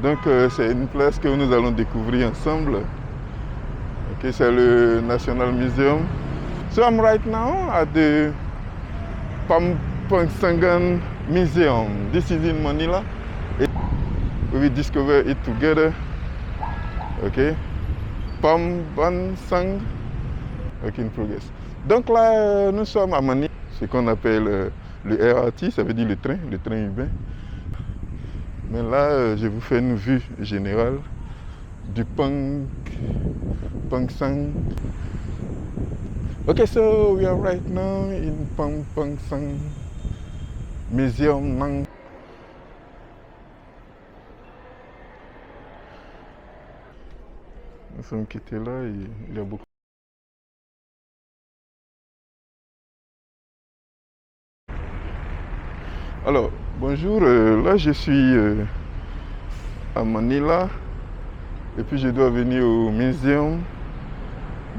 Donc c'est une place que nous allons découvrir ensemble. Okay, c'est le National Museum. So I'm right now at the Pampangsangan Museum. This is in Manila. We will discover it together. Okay. Pampangsangan. Okay, in progress. Donc là, nous sommes à Manila, ce qu'on appelle le RRT, ça veut dire le train urbain. Mais là, je vous fais une vue générale du Pampangsangan. Okay, so we are right now in Pampangsangan Museum. Nous sommes quittés là et il y a beaucoup. Alors, bonjour, là je suis à Manila et puis je dois venir au muséum.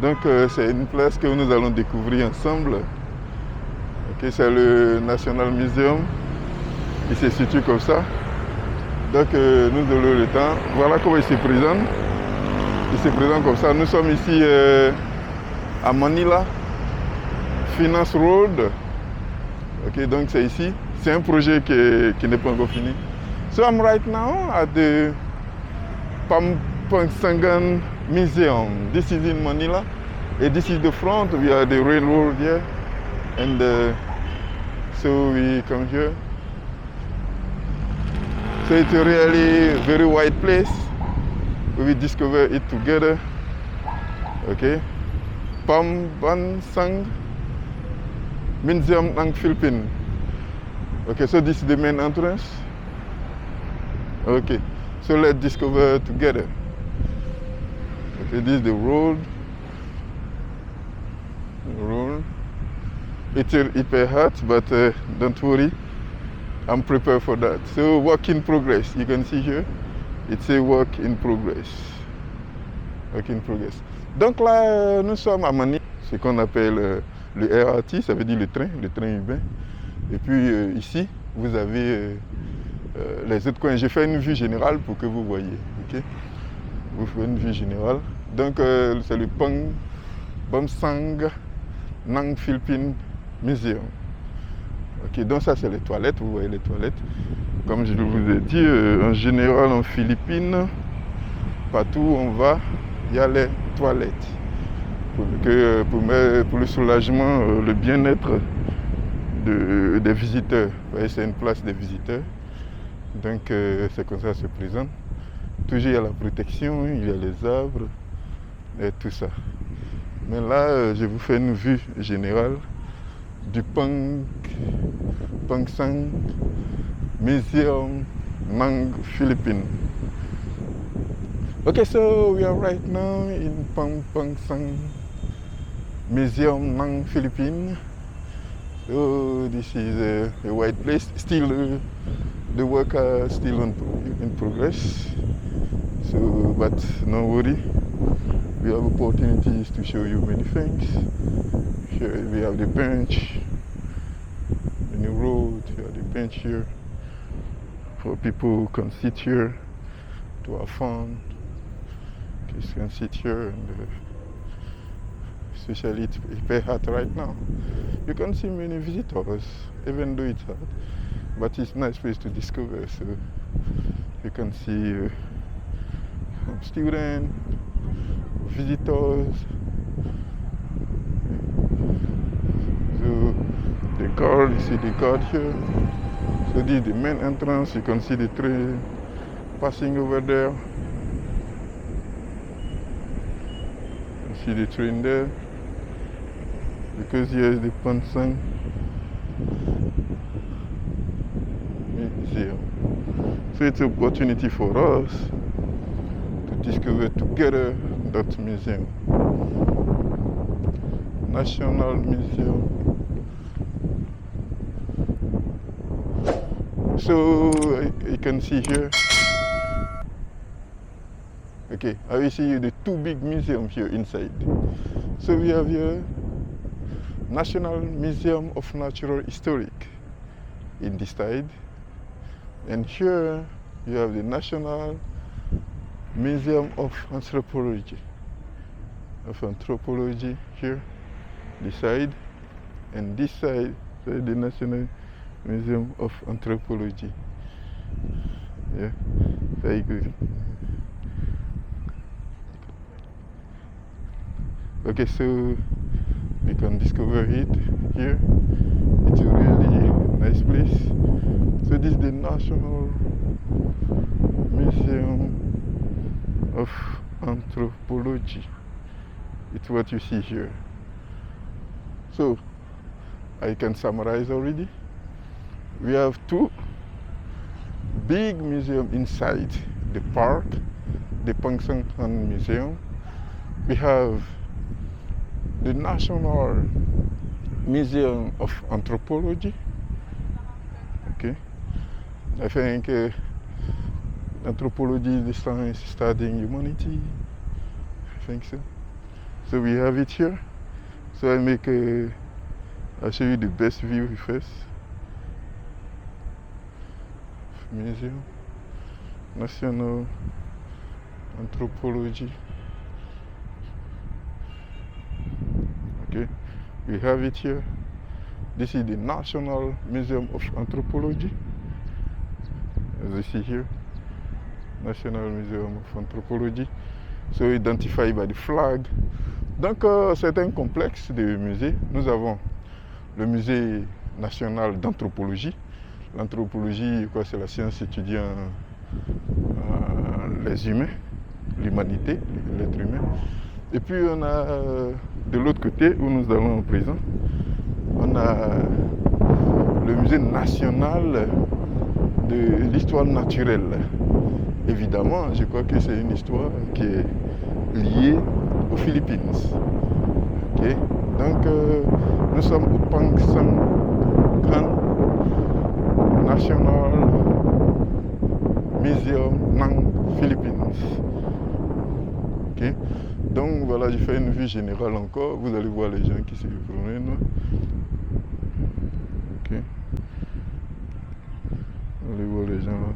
Donc c'est une place que nous allons découvrir ensemble. Okay, c'est le National Museum. Il se situe comme ça. Donc nous aurons le temps. Voilà comment il se présente. Il se présente comme ça. Nous sommes ici à Manila, Finance Road. Okay, donc c'est ici. C'est un projet qui n'est pas encore fini. So I'm right now at the Pampangsangan Museum. This is in Manila. And this is the front. We are the railroad here. And so we come here. So it's a really very wide place. We will discover it together. Okay. Pampangsangan Museum ng Philippines. Okay, so this is the main entrance. Okay, so let's discover together. Okay, this is the road. It's a bit hot, but don't worry, I'm prepared for that. So work in progress. You can see here, it's a work in progress. Work in progress. Donc là, nous sommes à Manila, ce qu'on appelle le RRT, ça veut dire le train urbain. Et puis ici, vous avez les autres coins. J'ai fait une vue générale pour que vous voyez. Okay? Vous faites une vue générale. Donc c'est le Pampangsangan Philippines Museum. Okay, donc ça c'est les toilettes, vous voyez les toilettes. Comme je vous ai dit, en général en Philippines, partout où on va, il y a les toilettes. Pour le soulagement, le bien-être des visiteurs. Vous voyez, c'est une place des visiteurs. Donc c'est comme ça que ça se présente. Toujours il y a la protection, il y a les arbres et tout ça. Mais là, je vous fais une vue générale du Pampangsangan Museum ng Philippines. Okay, so we are right now in Pampangsangan Museum ng Philippines. So this is a white place. Still, the work are still in progress. So, but no worry. We have opportunities to show you many things. Here we have the bench, the new road. We have the bench here for people who can sit here to have fun. Kids can sit here, and especially it's very hot right now. You can see many visitors, even though it's hot. But it's a nice place to discover. So you can see students, visitors. So the guard, you see the guard here. So this is the main entrance. You can see the train passing over there. You see the train there. Because here is the Pampangsangan Museum. So it's an opportunity for us to discover together that museum. National Museum. So you can see here. Okay, I will see you the two big museums here inside. So we have here National Museum of Natural Historic in this side. And here you have the National Museum of Anthropology. Here, this side, and this side, the National Museum of Anthropology. Yeah, very good. Okay, so we can discover it here. It's a really nice place. So this is the National Museum of Anthropology. It's what you see here. So I can summarize already. We have two big museums inside the park, the Pang Sang Han Museum. We have the National Museum of Anthropology. Okay, I think anthropology is the science studying humanity. I think so. So we have it here. So I'll show you the best view first. Museum, National Anthropology. Okay, we have it here. This is the National Museum of Anthropology. As you see here, National Museum of Anthropology. So identified by the flag. Donc c'est un complexe de musées. Nous avons le musée national d'anthropologie. L'anthropologie, c'est la science étudiant les humains, l'humanité, l'être humain. Et puis on a de l'autre côté où nous allons en présent, on a le musée national de l'histoire naturelle. Évidemment, je crois que c'est une histoire qui est liée aux Philippines. Okay. Donc nous sommes au Pang Sang Han National Museum Nang Philippines. Okay. Donc voilà, je fais une vue générale encore. Vous allez voir les gens qui se promènent. Okay. Vous allez voir les gens là.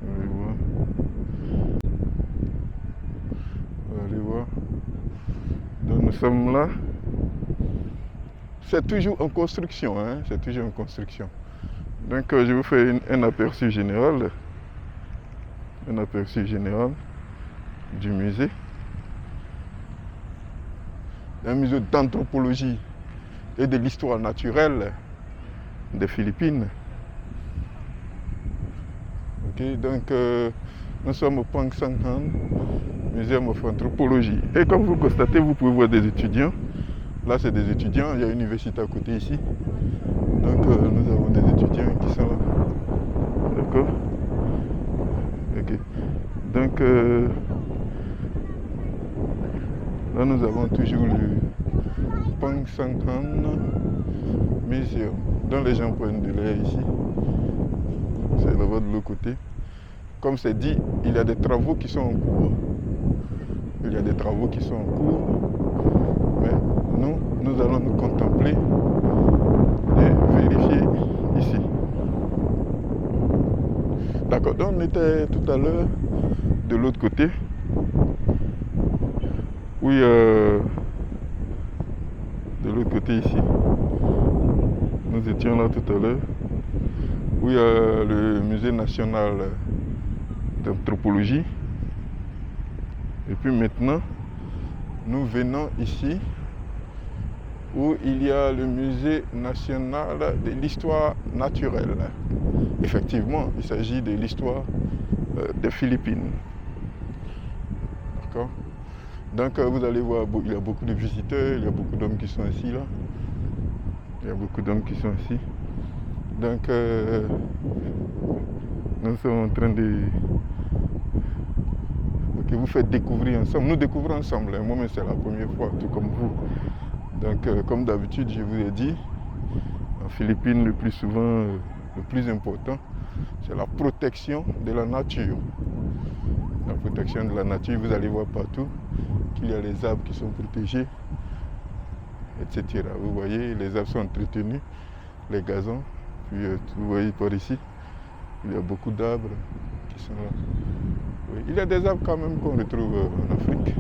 Vous allez voir. Vous allez voir. Donc nous sommes là. C'est toujours en construction, hein? C'est toujours en construction. Donc je vous fais un aperçu général. Un aperçu général du musée. Un musée d'anthropologie et de l'histoire naturelle des Philippines. Okay, donc nous sommes au Pang Sang Han Museum of Anthropology. Et comme vous constatez, vous pouvez voir des étudiants. Là, c'est des étudiants. Il y a une université à côté ici. Donc nous avons des étudiants qui sont là. D'accord? Ok. Donc là, nous avons toujours le Pang Sang Han Museum, dont les gens prennent de l'air ici. C'est là-bas de l'autre côté. Comme c'est dit, il y a des travaux qui sont en cours. Il y a des travaux qui sont en cours. Mais nous allons nous contempler et vérifier ici. D'accord, donc on était tout à l'heure de l'autre côté. Oui, de l'autre côté ici. Nous étions là tout à l'heure. Où il y a le musée national d'anthropologie. Et puis maintenant, nous venons ici où il y a le musée national de l'histoire naturelle. Effectivement, il s'agit de l'histoire des Philippines. D'accord? Donc vous allez voir, il y a beaucoup de visiteurs, il y a beaucoup d'hommes qui sont ici là. Il y a beaucoup d'hommes qui sont ici. Donc nous sommes en train de vous faire découvrir ensemble. Nous découvrons ensemble. Moi-même c'est la première fois, tout comme vous. Donc comme d'habitude, je vous ai dit, en Philippines, le plus souvent, le plus important, c'est la protection de la nature. La protection de la nature, vous allez voir partout qu'il y a les arbres qui sont protégés, etc. Vous voyez, les arbres sont entretenus, les gazons, puis vous voyez par ici, Il y a beaucoup d'arbres qui sont là. Oui, il y a des arbres quand même qu'on retrouve en Afrique.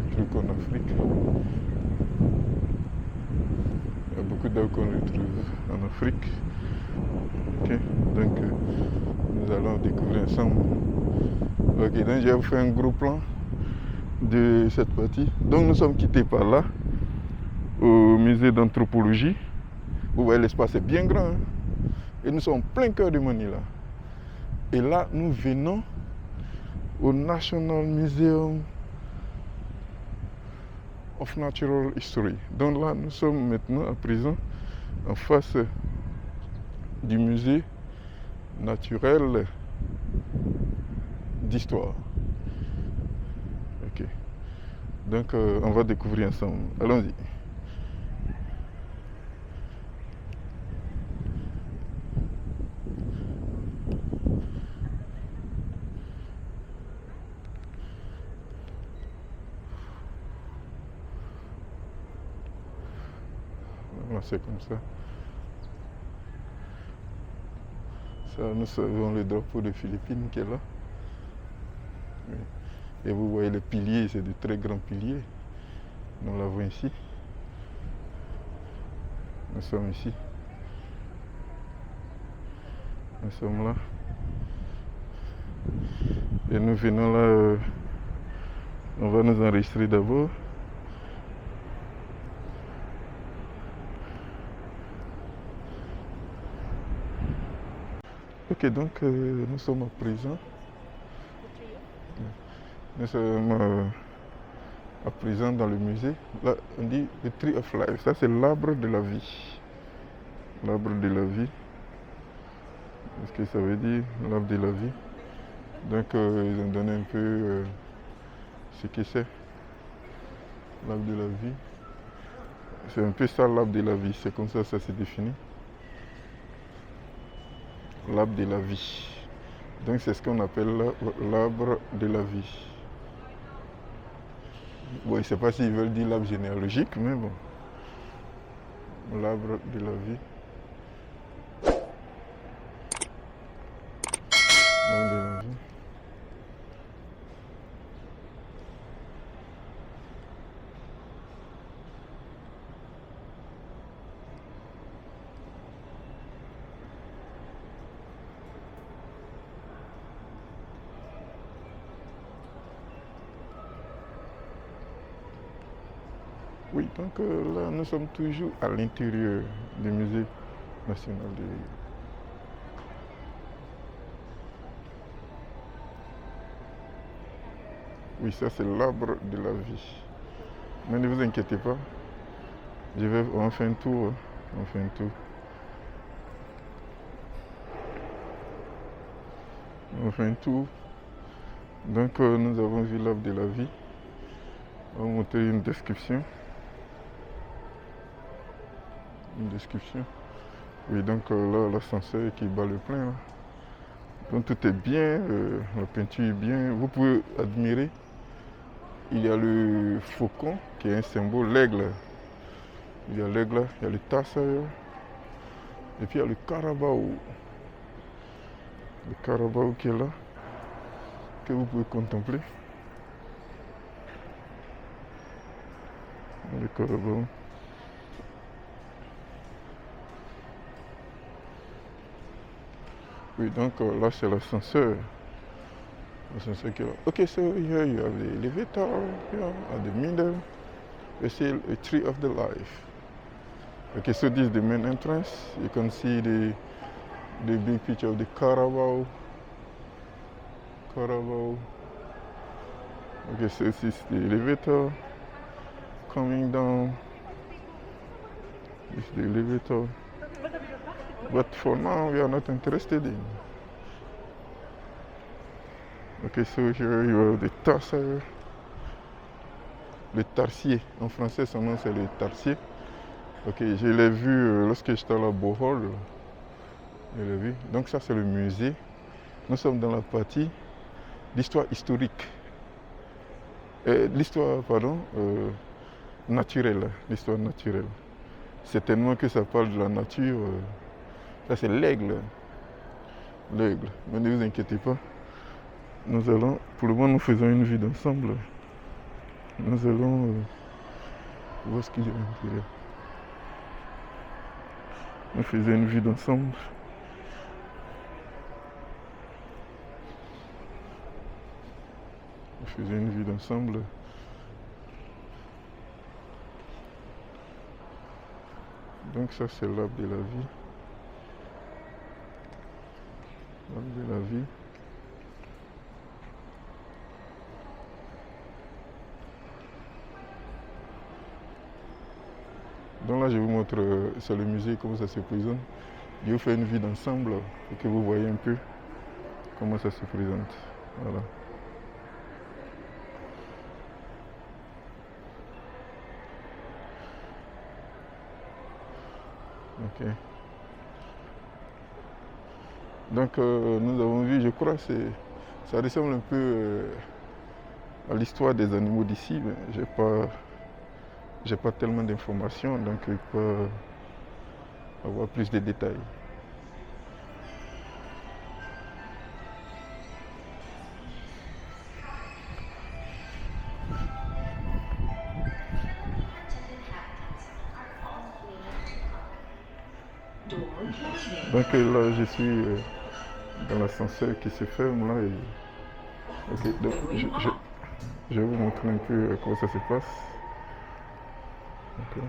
Des trucs en Afrique. Il y a beaucoup d'arbres qu'on retrouve en Afrique. Ok, donc nous allons découvrir ensemble. Ok, donc je vais vous faire un gros plan de cette partie. Donc nous sommes quittés par là, au musée d'anthropologie. Vous voyez, l'espace est bien grand. Hein? Et nous sommes en plein cœur de Manila. Et là, nous venons au National Museum of Natural History. Donc là, nous sommes maintenant à présent en face du musée naturel d'histoire. Ok. Donc on va découvrir ensemble. Allons-y. Voilà, c'est comme ça. Ça, nous avons le drapeau de Philippines qui est là. Oui. Et vous voyez les piliers, c'est de très grands piliers. Nous l'avons ici. Nous sommes ici. Nous sommes là. Et nous venons là. On va nous enregistrer d'abord. Ok, donc nous sommes à présent. Nous sommes à présent dans le musée. Là, on dit le Tree of Life. Ça, c'est l'arbre de la vie. L'arbre de la vie. Qu'est-ce que ça veut dire, l'arbre de la vie? Donc, ils ont donné un peu ce que c'est. L'arbre de la vie. C'est un peu ça, l'arbre de la vie. C'est comme ça se définit. L'arbre de la vie. Donc, c'est ce qu'on appelle l'arbre de la vie. Bon, je ne sais pas s'ils veulent dire l'arbre généalogique, mais bon. L'arbre de la vie. L'arbre de la vie. Oui, donc là, nous sommes toujours à l'intérieur du musée national de l'île. Oui, ça c'est l'arbre de la vie. Mais ne vous inquiétez pas, on fait un tour. Hein. On fait un tour. On fait un tour. Donc nous avons vu l'arbre de la vie. On va montrer une description. Une description. Oui, donc là, l'ascenseur qui bat le plein. Là. Donc tout est bien, la peinture est bien. Vous pouvez admirer. Il y a le faucon qui est un symbole, l'aigle. Il y a l'aigle, il y a le tasseur. Et puis il y a le carabao. Le carabao qui est là, que vous pouvez contempler. Le carabao. Oui, donc là c'est l'ascenseur. L'ascenseur qui est là. Okay, so here you have the elevator here at the middle. You see a tree of the life. Okay, so this is the main entrance. You can see the big picture of the Carabao. Carabao. Okay, so this is the elevator coming down. This is the elevator. But for now, we are not interested in. Okay, so here you have the tarsier. Le tarsier. En français, son nom c'est le tarsier. Ok, je l'ai vu lorsque j'étais à la Bohol. Je l'ai vu. Donc ça c'est le musée. Nous sommes dans la partie d'histoire historique. L'histoire, pardon, naturelle. L'histoire naturelle. Certainement que ça parle de la nature. Ça, c'est l'aigle. L'aigle. Mais ne vous inquiétez pas. Nous allons, pour le moment, nous faisons une vue d'ensemble. Nous allons voir ce qu'il y a à l'intérieur. Nous faisons une vue d'ensemble. Nous faisons une vue d'ensemble. Donc ça, c'est l'arbre de la vie. L'arbre de la vie. Donc là, je vous montre, c'est le musée, comment ça se présente. Je vous fais une vue d'ensemble pour que vous voyez un peu comment ça se présente. Voilà. Ok. Donc nous avons vu, je crois, ça ressemble un peu à l'histoire des animaux d'ici, mais j'ai pas tellement d'informations, donc je peux avoir plus de détails. Donc là, je suis dans l'ascenseur qui se ferme là. Ok, donc je vais vous montrer un peu comment ça se passe. Ok.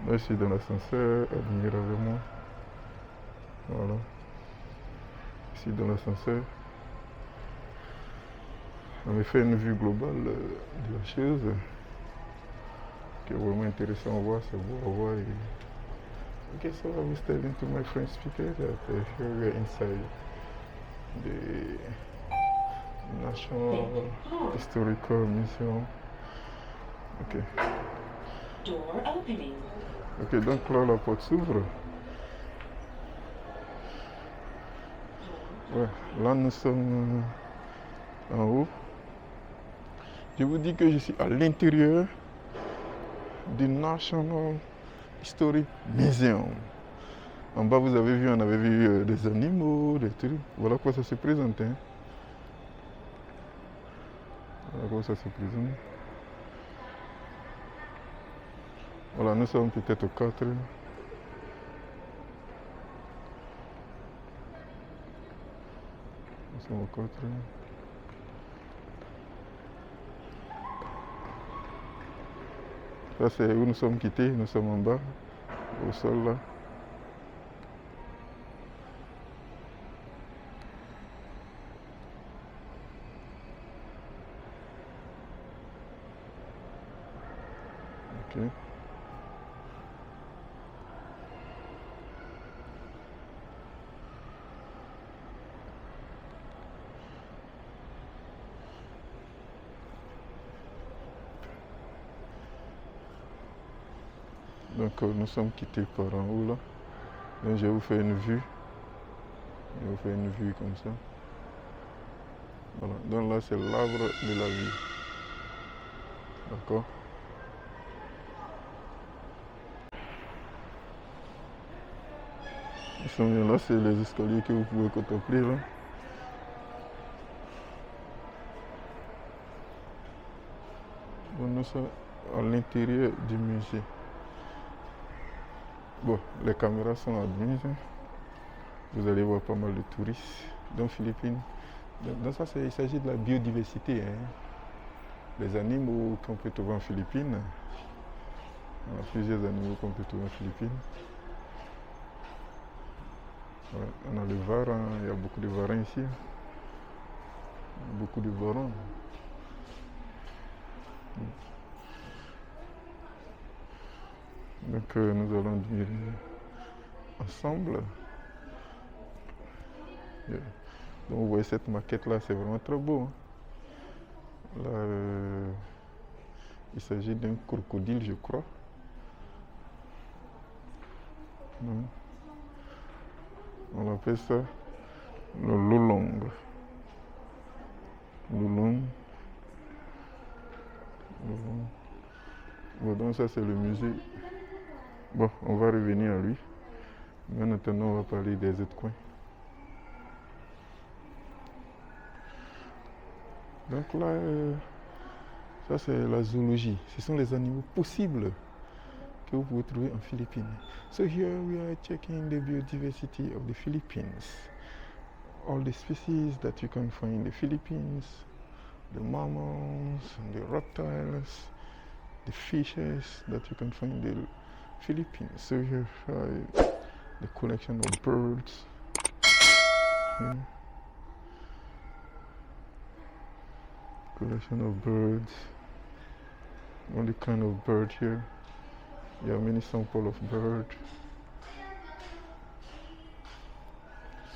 Là, je suis dans l'ascenseur, admirablement. Voilà. Je suis dans l'ascenseur. On a fait une vue globale de la chose qui est vraiment intéressant à voir, c'est beau à voir. Okay, so I was telling to my French speaker that here we are inside the National Historical Museum. Ok. Door opening. Ok, donc là la porte s'ouvre. Ouais, là nous sommes en haut. Je vous dis que je suis à l'intérieur du National Historic Museum. En bas, vous avez vu, on avait vu des animaux, des trucs. Voilà quoi ça se présente. Hein. Voilà quoi ça se présente. Voilà, nous sommes peut-être au 4. Nous sommes au 4. Ça, c'est où nous sommes quittés. Nous sommes en bas, au sol là. Ok. Donc nous sommes quittés par en haut là. Donc je vous fais une vue. Je vous fais une vue comme ça. Voilà. Donc là c'est l'arbre de la vie. D'accord. Là c'est les escaliers que vous pouvez contempler là. Donc, nous sommes à l'intérieur du musée. Bon, les caméras sont admises. Vous allez voir pas mal de touristes dans les Philippines. Dans ça, il s'agit de la biodiversité. Hein. Les animaux qu'on peut trouver en Philippines. On a plusieurs animaux qu'on peut trouver en Philippines. Ouais, on a le varan, il y a beaucoup de varans ici. Beaucoup de varans. Donc nous allons dire ensemble. Yeah. Donc vous voyez cette maquette là, c'est vraiment très beau. Hein. Là, il s'agit d'un crocodile, je crois. Non. On appelle ça le lolong. Lolong. Bon, donc ça c'est le musée. Bon, on va revenir à lui. Maintenant, on va parler des autres coins. Donc là, ça c'est la zoologie. Ce sont les animaux possibles que vous pouvez trouver en Philippines. So here we are checking the biodiversity of the Philippines. All the species that you can find in the Philippines, the mammals, the reptiles, the fishes that you can find in the Philippines. So here the collection of birds. Collection of birds. Only kind of bird here. There are many samples of bird.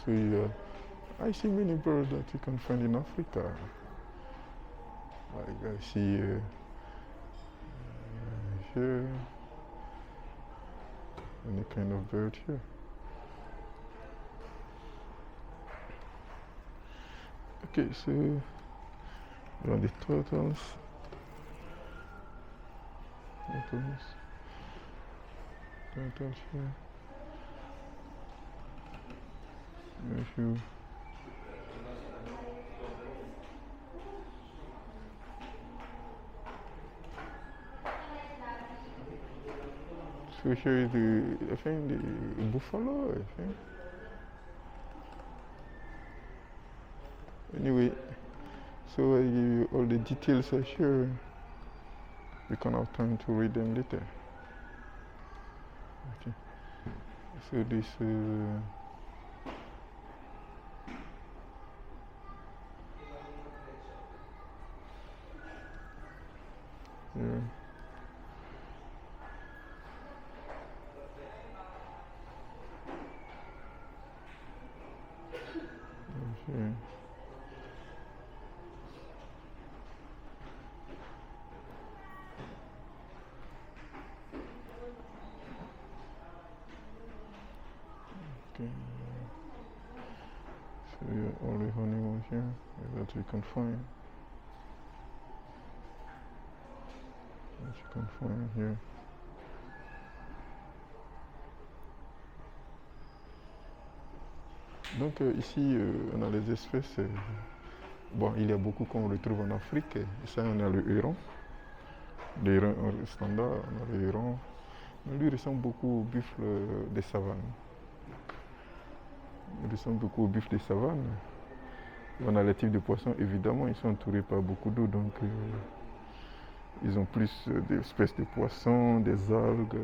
So I see many birds that you can find in Africa. Like I see here, any kind of bird here. Okay, so we are the turtles. Turtles here. If you so here is I think the buffalo, I think. Anyway, so I give you all the details here. We can have time to read them later. Okay. So this yeah. Okay. Okay. So yeah, all the animals here that we can find. That you can find here. Donc ici on a les espèces. Bon, il y a beaucoup qu'on retrouve en Afrique. Et ça, on a le héron. Le héron standard, on a le héron. Mais lui ressemble beaucoup au buffle des savanes. Il ressemble beaucoup au buffle des savanes. On a les types de poissons, évidemment, ils sont entourés par beaucoup d'eau, donc ils ont plus d'espèces de poissons, des algues,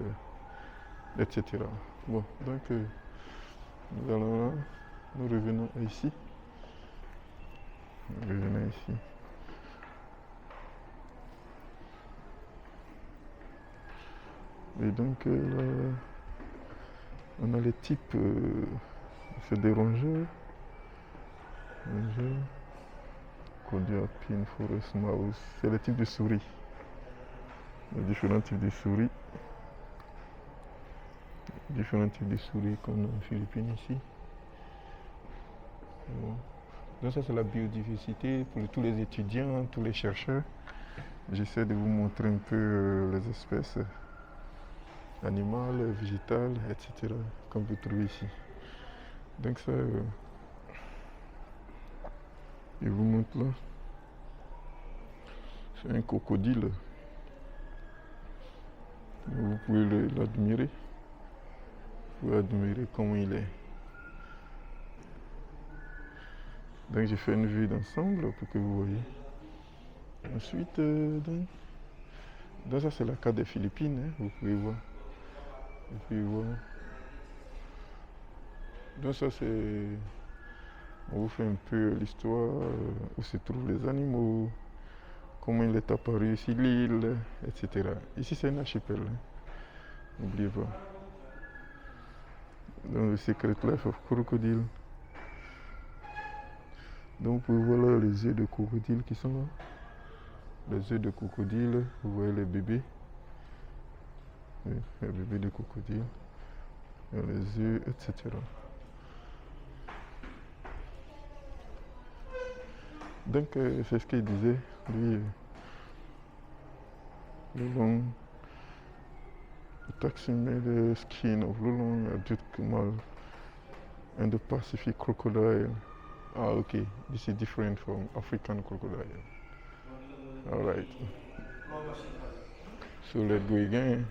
etc. Bon, donc nous allons là, nous revenons ici. Nous revenons ici. Et donc là, on a les types, c'est des rongeurs. Codiapine, Forest Mouse, c'est le type de souris. Il y a différents types de souris. Différents types de souris comme en Philippines ici. Bon. Donc ça c'est la biodiversité pour tous les étudiants, tous les chercheurs. J'essaie de vous montrer un peu les espèces animales, végétales, etc. qu'on peut trouver ici. Donc ça, je vous montre là. C'est un crocodile. Vous pouvez l'admirer. Vous pouvez admirer comment il est. Donc j'ai fait une vue d'ensemble pour que vous voyez. Ensuite, donc ça c'est la carte des Philippines, hein, vous pouvez voir. Vous pouvez voir. Donc ça c'est... On vous fait un peu l'histoire, où se trouvent les animaux, comment il est apparu ici, l'île, etc. Ici c'est un archipel, hein. N'oubliez pas. Dans le Secret Life of Crocodile. Donc vous pouvez voir là les œufs de crocodile qui sont là. Les œufs de crocodile, vous voyez les bébés. Oui, les bébés de crocodile. Les œufs, etc. Donc c'est ce qu'il disait, lui, Taxime, the skin of Lulong, Adut Kamal, and the Pacific crocodile. Ah, okay. This is different from African crocodile. All right. So let's go again.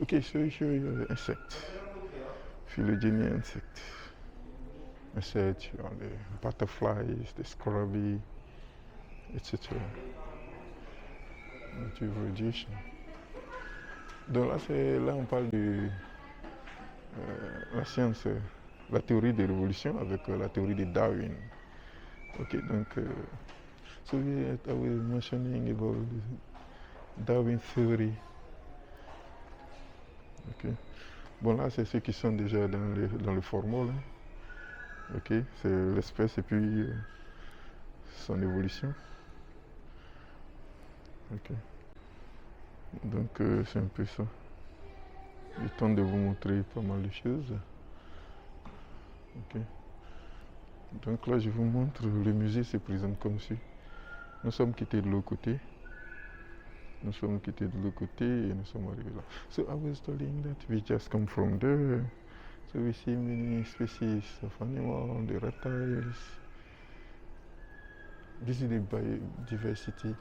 Okay, so here you have the insect, phylogeny insect. Insect, you have the butterflies, the scarabaei, etc. Multivariation. Donc là, on parle de la science, la théorie de l'évolution avec la théorie de Darwin. Ok, donc, so I was mentioning about Darwin theory. Ok. Bon, là, c'est ceux qui sont déjà dans le formol. Hein. Ok, c'est l'espèce et puis son évolution. Ok. Donc, c'est un peu ça. Je tente de vous montrer pas mal de choses. Ok. Donc là, je vous montre, le musée se présente comme ci. Nous sommes quittés de l'autre côté. Nous sommes quittés de l'autre côté et nous sommes arrivés là. So I was telling that we just come from there. So we see many species of animals, the reptiles. This is the biodiversity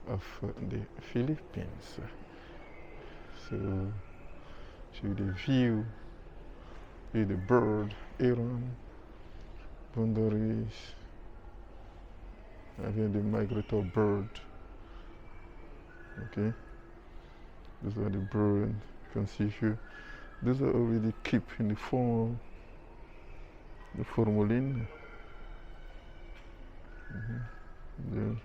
of the Philippines. So show you the view, see the bird, heron, boundaries. Again, the migratory bird. Okay, those are the birds you can see here. Those are already kept in the form, the formalin. Then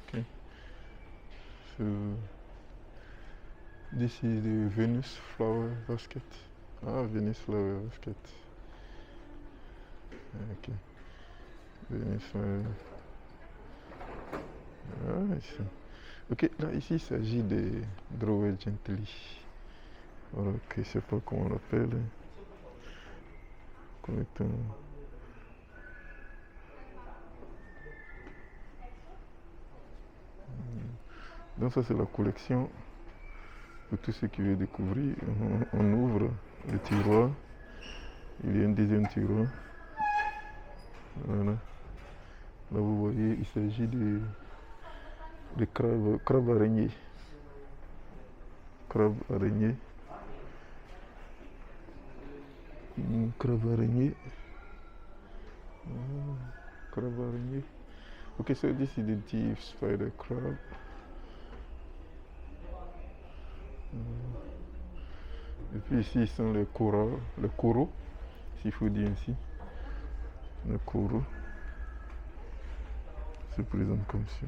okay, so this is the Venus flower basket. Ah, Venus flower basket. Ok. Venus flower. Ah, ici. Ok, là ici il s'agit des Drower gentili. Voilà, ok, je sais pas comment on l'appelle. Correctement. Donc ça c'est la collection. Pour tous ceux qui veulent découvrir, on ouvre le tiroir. Il y a un deuxième tiroir. Voilà. Là vous voyez, il s'agit de crabes araignées. Crabe araignée. Crabe araignée. Crabe araignée. Ok, so this is the deep spider crab. Et puis ici, ils sont les coraux, s'il faut dire ainsi. Les coraux se présentent comme ça.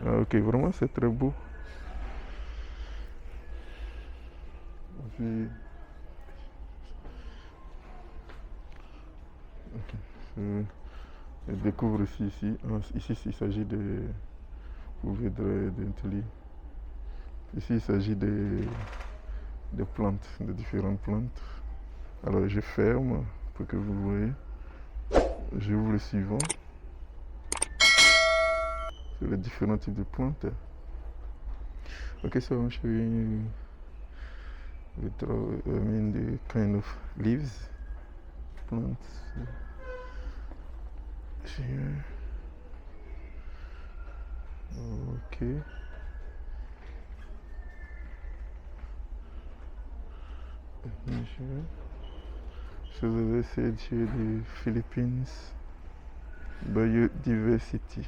Ah, ok, vraiment c'est très beau. Puis, okay. Je découvre ici. Ici, il s'agit de d'intelli. Ici, il s'agit de plantes, de différentes plantes. Alors, je ferme pour que vous voyez. J'ouvre le suivant. C'est les différents types de plantes. Okay, so I'm showing you the kind of leaves, plants. Here. Okay. Here. So as I said here, the Philippines biodiversity.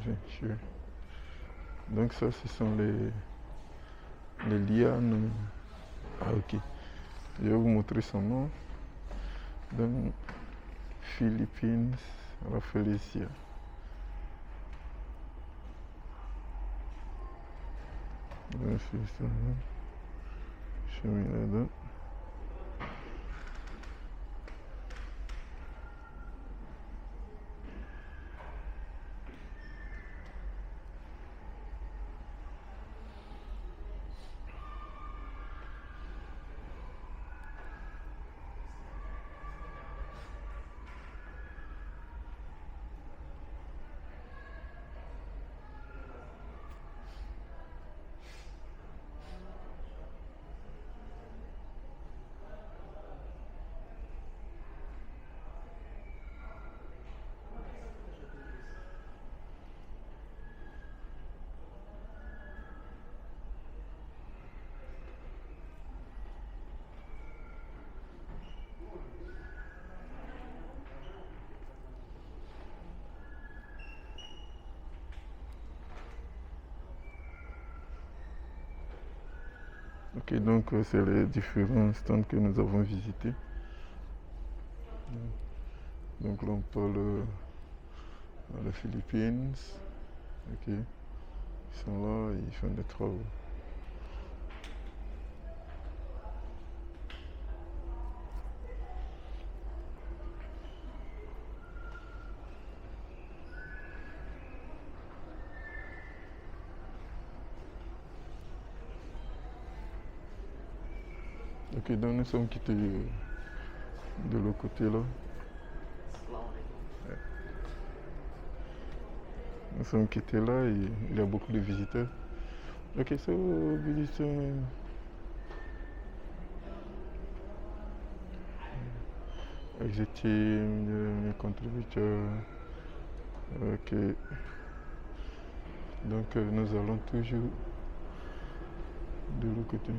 Bien sûr. Donc ça, ce sont les lianes. Ah ok. Je vais vous montrer son nom. Donc, Philippines Rafflesia. C'est ça. Je mets là-dedans. Ok, donc c'est les différents stands que nous avons visités. Donc là on parle des Philippines. Ok, ils sont là, ils font des travaux. Ok, donc nous sommes quittés de l'autre côté là. Ouais. Nous sommes quittés là et il y a beaucoup de visiteurs. Ok, so visiting exit team, the contributor. Ok, donc nous allons toujours de l'autre côté.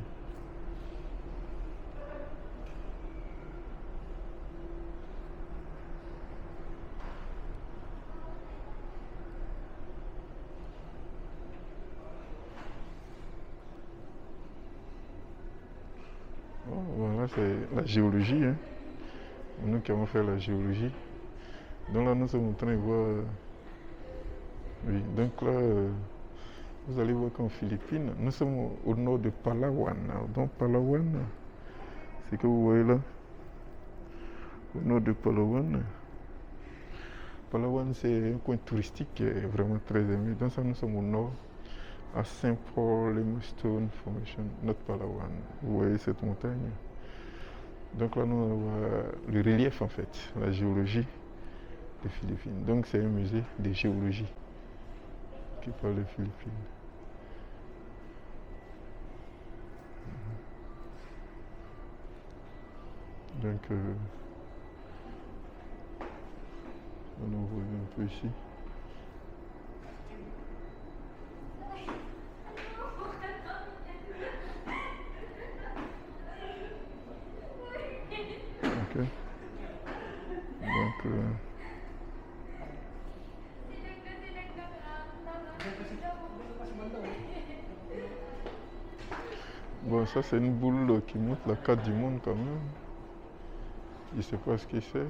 Oh, voilà, c'est la géologie. Hein. Nous qui avons fait la géologie. Donc là, nous sommes en train de voir. Oui, donc là, vous allez voir qu'en Philippines, nous sommes au nord de Palawan. Donc Palawan, c'est que vous voyez là, au nord de Palawan. Palawan, c'est un coin touristique qui est vraiment très aimé. Donc ça, nous sommes au nord, à Saint Paul Limestone Formation, notre Palawan. Vous voyez cette montagne. Donc là, nous avons le relief en fait, la géologie des Philippines. Donc c'est un musée de géologie qui parle des Philippines. Donc on en voit un peu ici. Ok. Donc bon, ça c'est une boule qui montre la carte du monde quand même. Je ne sais pas ce que c'est.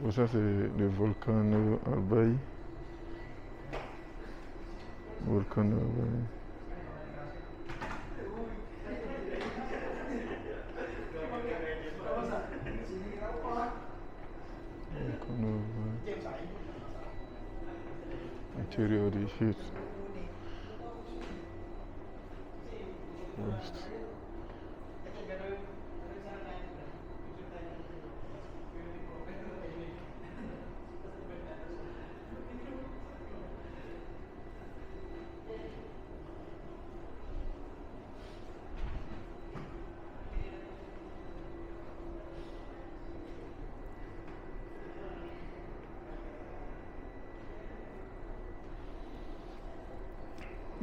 Bon, ça c'est le volcan Albay. Volcan Albay. Volcan Albay. Intérieur des chutes. West.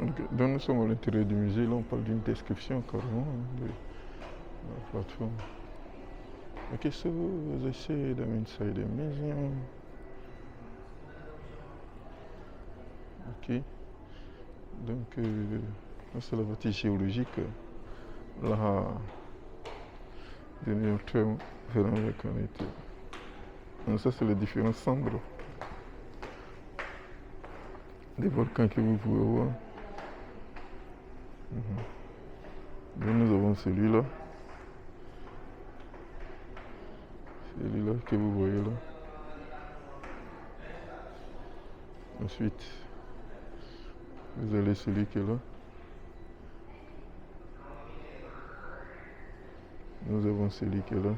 Okay. Donc nous sommes à l'intérieur du musée, là on parle d'une description carrément de la plateforme. Okay, so as I said, I'm inside the museum. Ok, donc c'est la partie géologique, là, de notre volcanité. Donc ça c'est les différents cendres des volcans que vous pouvez voir. Donc nous avons celui-là. Celui-là que vous voyez là. Ensuite, vous avez celui qui est là. Nous avons celui qui est là.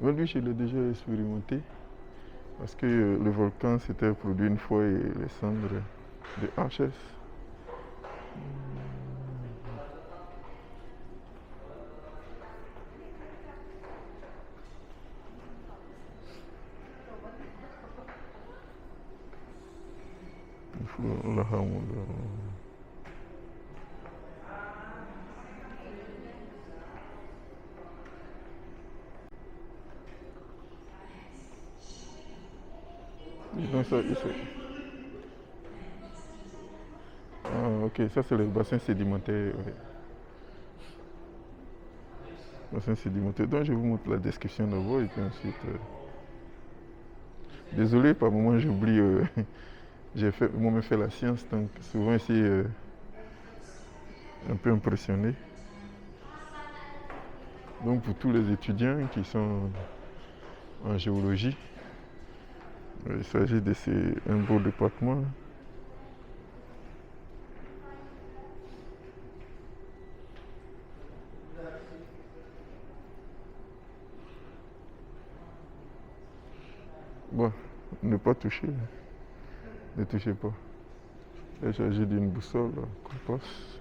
Mais lui, je l'ai déjà expérimenté. Parce que le volcan s'était produit une fois et les cendres de HS. Il faut la ramener. Donc ça, ah, ok, ça c'est le bassin sédimentaire. Ouais. Bassin sédimentaire. Donc je vous montre la description d'abord et puis ensuite. Désolé, par moment j'oublie. J'ai fait, moi-même fait la science, donc souvent ici un peu impressionné. Donc pour tous les étudiants qui sont en géologie, il s'agit de un beau département. Bon, ne pas toucher, ne touchez pas. Il s'agit d'une boussole, compass.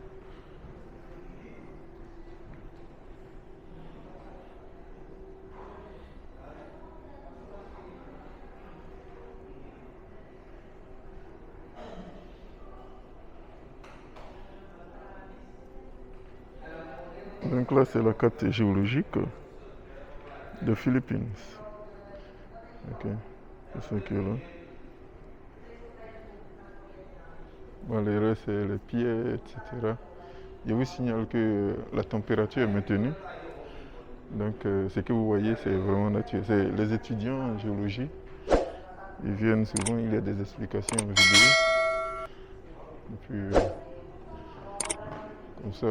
Donc là, c'est la carte géologique de Philippines. Ok, c'est ça qui est là. Bon, les restes, c'est les pieds, etc. Je vous signale que la température est maintenue. Donc, ce que vous voyez, c'est vraiment naturel. C'est les étudiants en géologie. Ils viennent souvent, il y a des explications en vidéo. Et puis, comme ça,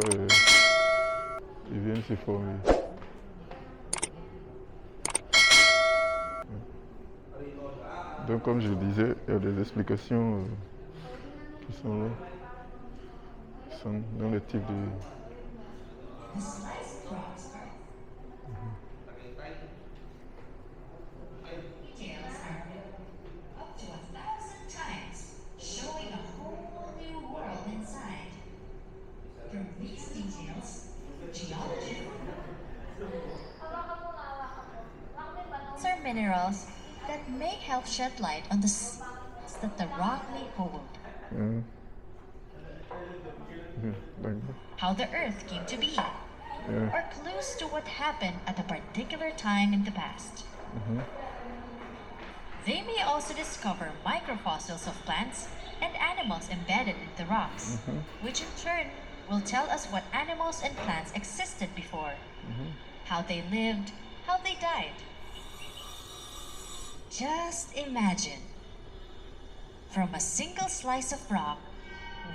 ils viennent se former. Donc, comme je le disais, il y a des explications qui sont là, qui sont dans le type de... Details are new up to 1,000 times, showing a whole new world inside. From these details, geology are minerals that may help shed light on the secrets that the rock may hold. How the Earth came to be, or clues to what happened at a particular time in the past. They may also discover microfossils of plants and animals embedded in the rocks, which in turn will tell us what animals and plants existed before, how they lived, how they died. Just imagine, from a single slice of rock,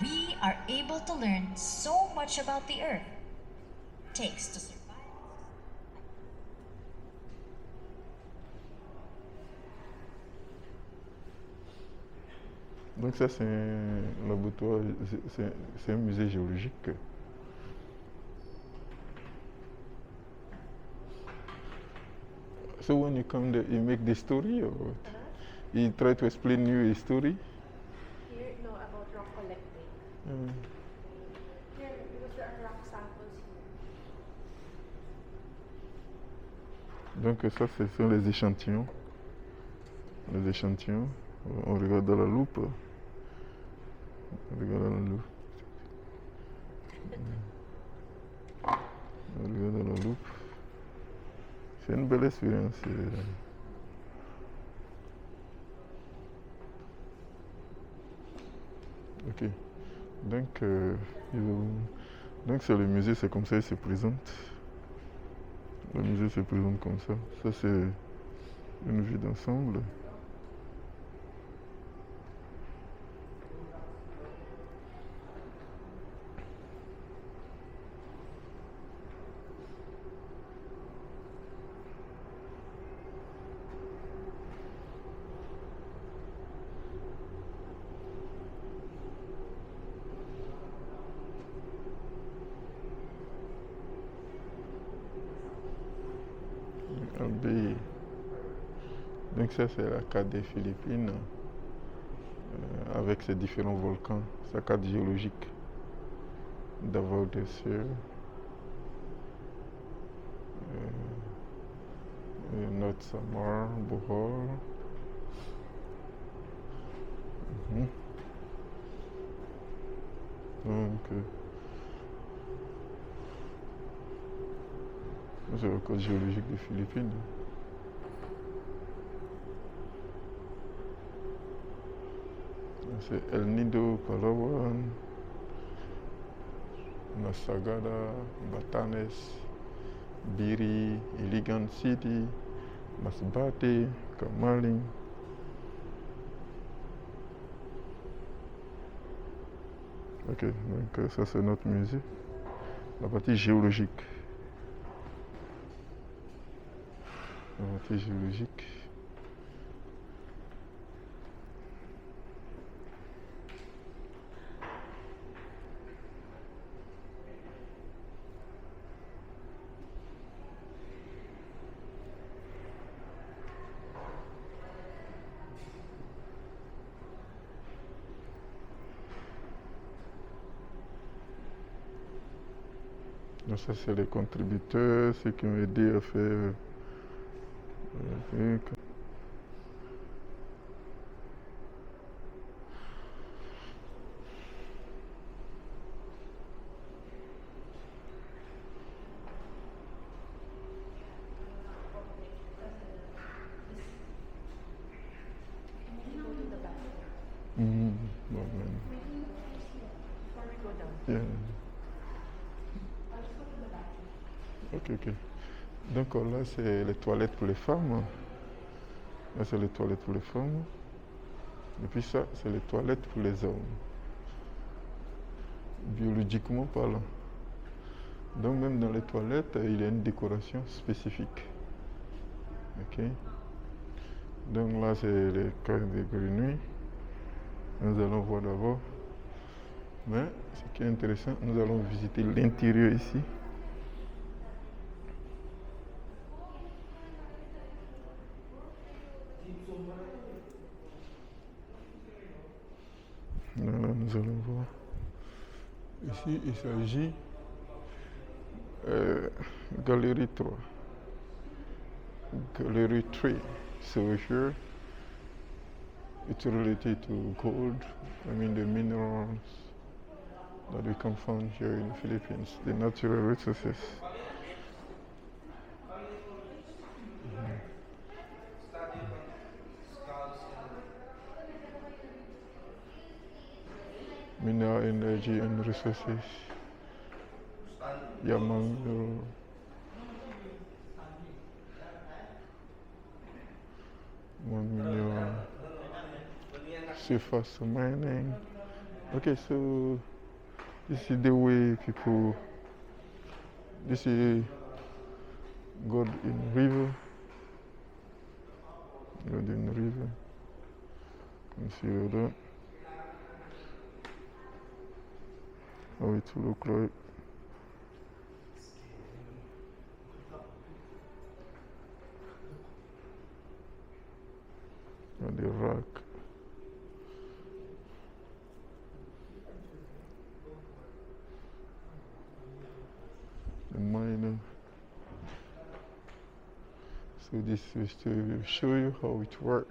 we are able to learn so much about the Earth. Takes to survive. Donc ça, c'est un laboratoire, c'est un musée géologique. So when you come there, you make the story or what? You try to explain your story? Here, no, about rock collecting. Here, because there are rock samples here. Donc ça, ce sont les échantillons. Les échantillons. On regarde dans la loupe. On regarde dans la loupe. On regarde dans la loupe. C'est une belle expérience. Ok. Donc, donc c'est le musée, c'est comme ça, il se présente. Le musée se présente comme ça. Ça, c'est une vue d'ensemble. Donc ça c'est la carte des Philippines avec ses différents volcans, sa carte géologique d'abord des cieux, North Samar, Bohol. Donc c'est la carte géologique des Philippines. c'est El Nido, Palawan, Nasagada, Batanes, Biri, Iligan City, Masbate, Kamaling. Ok, donc ça c'est notre musée. La partie géologique. La partie géologique. Donc ça c'est les contributeurs, ceux qui ont aidé à faire le truc. Mhm. Bon, ben, Before we go down. yeah. Ok, ok. Donc là c'est les toilettes pour les femmes. Là c'est les toilettes pour les femmes. Et puis ça c'est les toilettes pour les hommes. Biologiquement parlant. Donc même dans les toilettes, il y a une décoration spécifique. Ok. Donc là c'est les cases de grenouilles. Nous allons voir d'abord. Mais ce qui est intéressant, nous allons visiter l'intérieur ici. Là, nous allons voir. Ici, il s'agit Galerie 3. Gallery 3. So here, it's related to gold, I mean the minerals that we can find here in the Philippines, the natural resources. Mineral energy and resources. Yamang, mineral, surface mining. Okay, so this is the way people. This is God in river. God in river. You can see all that. How it look like. And the rock. The miner. So this is to show you how it works.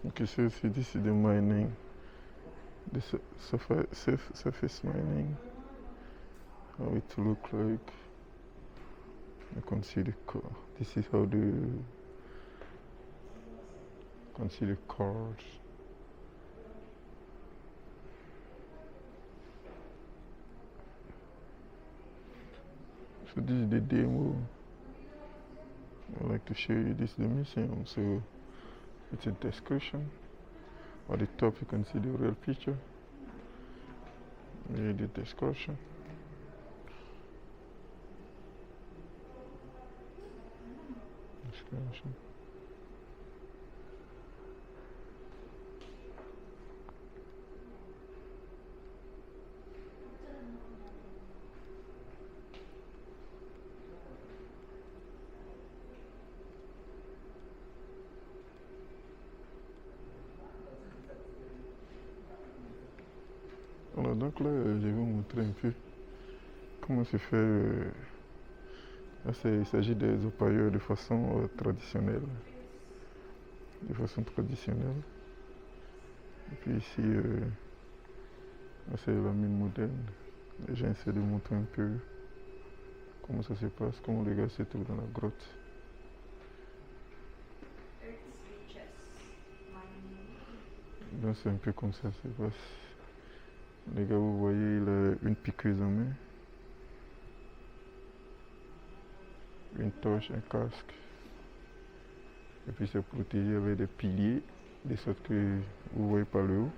Okay, so see, this is the mining, the surface mining, how it look like. You can see the car. This is how You can see the cards. So this is the demo. I'd like to show you this is the museum. So it's a description. At the top you can see the real picture. Here the description. Description. Voilà, donc là, je vais vous montrer un peu comment se fait. Là, il s'agit des eau-pailleurs de façon traditionnelle. De façon traditionnelle. Et puis ici, là, c'est la mine moderne. J'ai essayé de montrer un peu comment ça se passe, comment les gars se trouvent dans la grotte. Donc c'est un peu comme ça se passe. Les gars, vous voyez, il a une piqueuse en main, une torche, un casque, et puis c'est protégé avec des piliers, de sorte que vous voyez par le haut.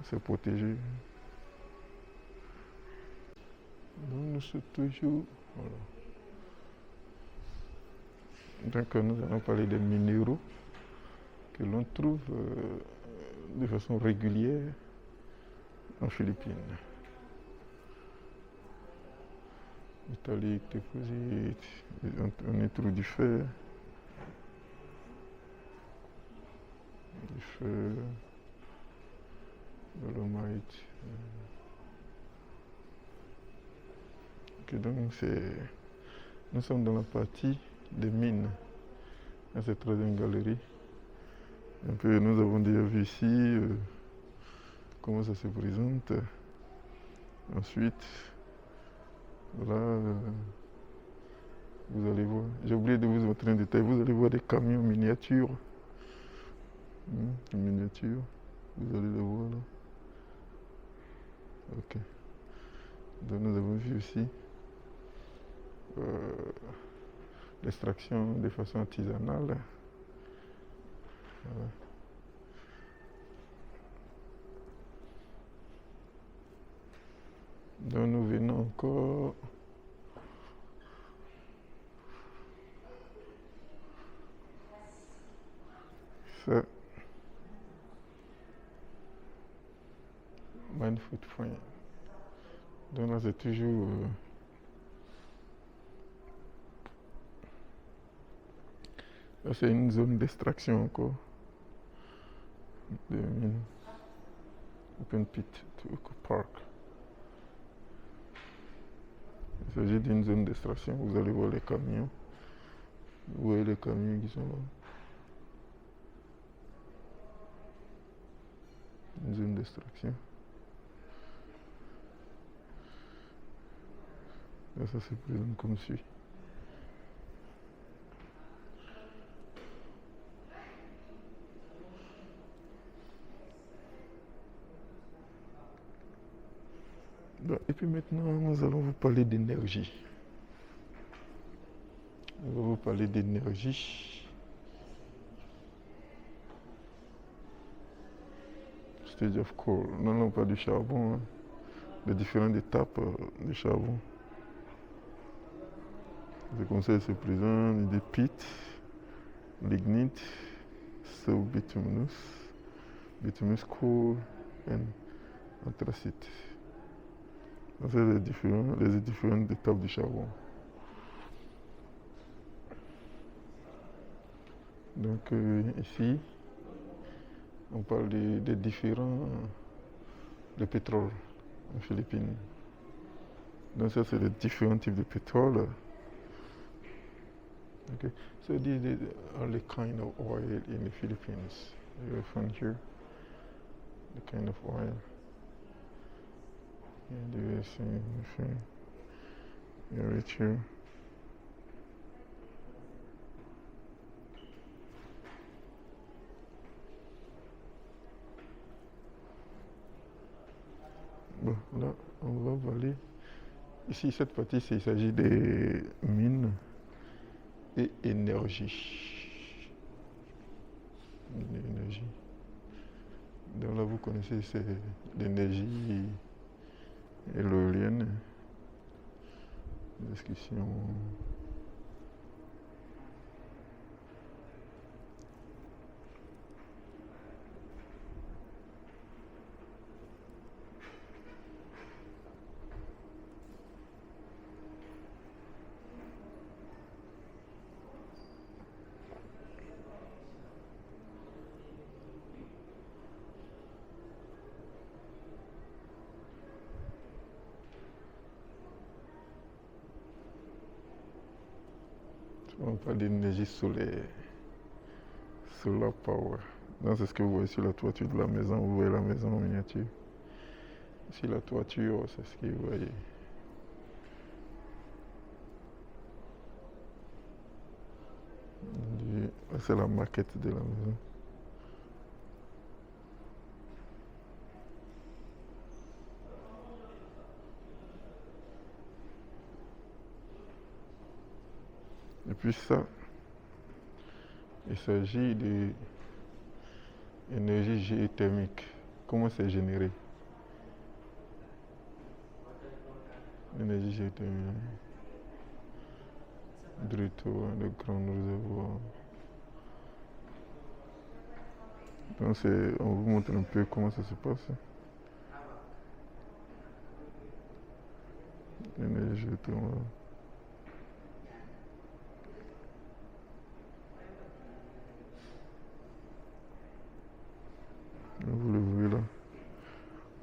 C'est protégé. Donc nous sommes toujours. Voilà. Donc nous allons parler des minéraux que l'on trouve de façon régulière en Philippines. Métallique, déposite, on y trouve du fer, dolomite. Ok, donc nous sommes dans la partie des mines, dans cette troisième galerie. Un peu, nous avons déjà vu ici comment ça se présente. Ensuite, voilà, vous allez voir. J'ai oublié de vous montrer un détail. Vous allez voir des camions miniatures. Miniatures. Vous allez le voir là. Ok. Donc nous avons vu aussi l'extraction de façon artisanale. Voilà. Donc nous venons encore ça. Mine footprint. Donc là c'est toujours là c'est une zone d'extraction encore. De mine. Open pit to Eco Park. Il s'agit d'une zone d'extraction. Vous allez voir les camions. Vous voyez les camions qui sont là. Une zone d'extraction. Là, ça se présente comme suit. Et puis maintenant, nous allons vous parler d'énergie. On va vous parler d'énergie. Stage of coal. Non, pas du charbon. Hein. Les différentes étapes du charbon. C'est comme ça, il se présente. Des pits, lignite, bituminous, bituminous coal and anthracite. C'est les différentes étapes du charbon. Donc ici, on parle des différents de pétrole en Philippines. Donc ça, c'est les différents types de pétrole. Okay, so these are the kind of oil in the Philippines. You will find here the kind of oil. Yeah, the USA, right here. Bon, là, on va aller. Ici, cette partie, il s'agit des mines et énergie. L'énergie. Donc là, vous connaissez, c'est l'énergie et l'éolienne. Discussion. On parle d'énergie solaire. Solar power. Donc c'est ce que vous voyez sur la toiture de la maison. Vous voyez la maison en miniature. Ici la toiture, c'est ce que vous voyez. C'est la maquette de la maison. Et puis ça, il s'agit d'énergie géothermique. Comment c'est généré? L'énergie géothermique. Drito, de grands réservoirs. Donc on vous montre un peu comment ça se passe. L'énergie géothermique. Vous le voyez là.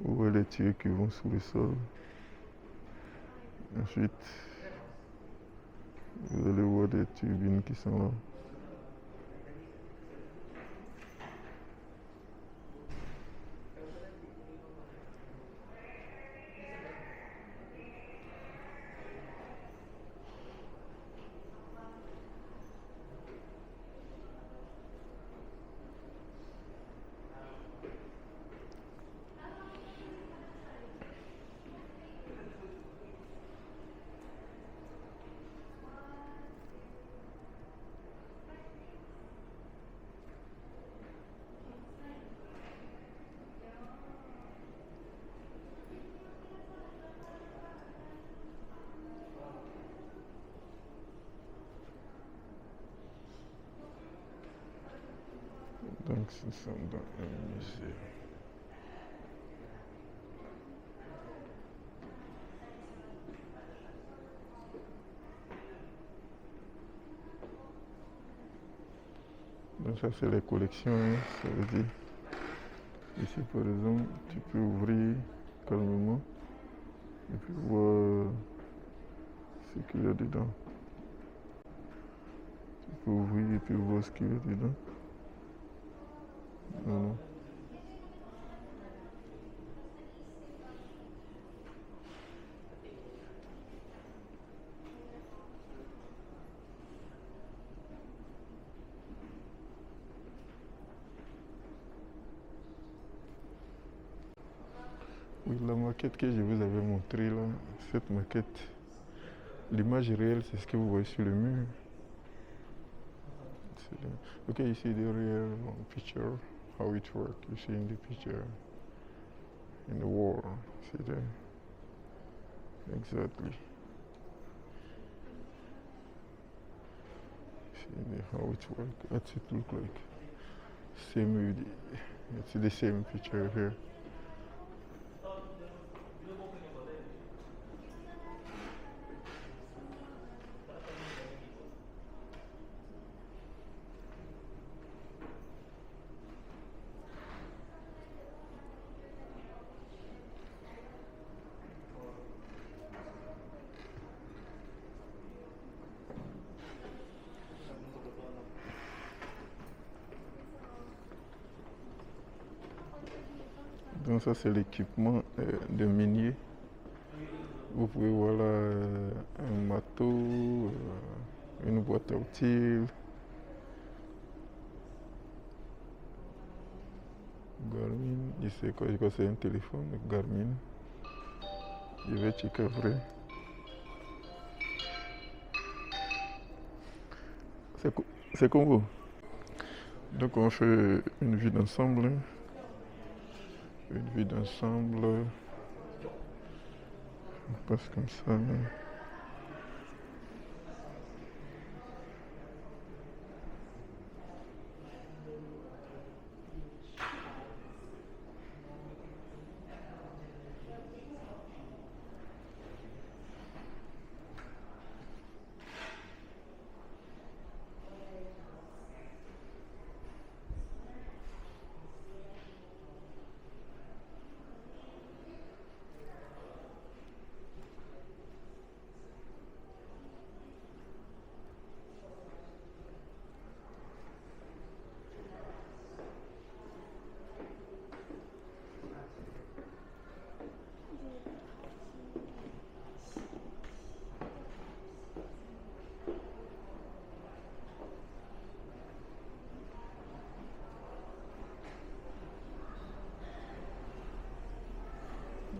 Vous voyez les tuyaux qui vont sous le sol. Ensuite, vous allez voir des turbines qui sont là. Donc, ce sont dans un musée. Donc ça c'est les collections, hein, ça veut dire. Ici par exemple, tu peux ouvrir calmement et puis voir ce qu'il y a dedans. Tu peux ouvrir et puis voir ce qu'il y a dedans. Voilà. Oui, la maquette que je vous avais montrée là, cette maquette, l'image réelle, c'est ce que vous voyez sur le mur. Okay, you see the real picture, how it works. You see in the picture, in the wall. See there? Exactly. See how it works. That's it look like. Same with it's the same picture here. Donc ça c'est l'équipement de minier. Vous pouvez voir là un marteau, une boîte à outils, Garmin, je sais quoi, je crois que c'est un téléphone, Garmin. Je vais checker vrai. C'est comme vous. Donc on fait une vue d'ensemble. Une vue d'ensemble. On passe comme ça.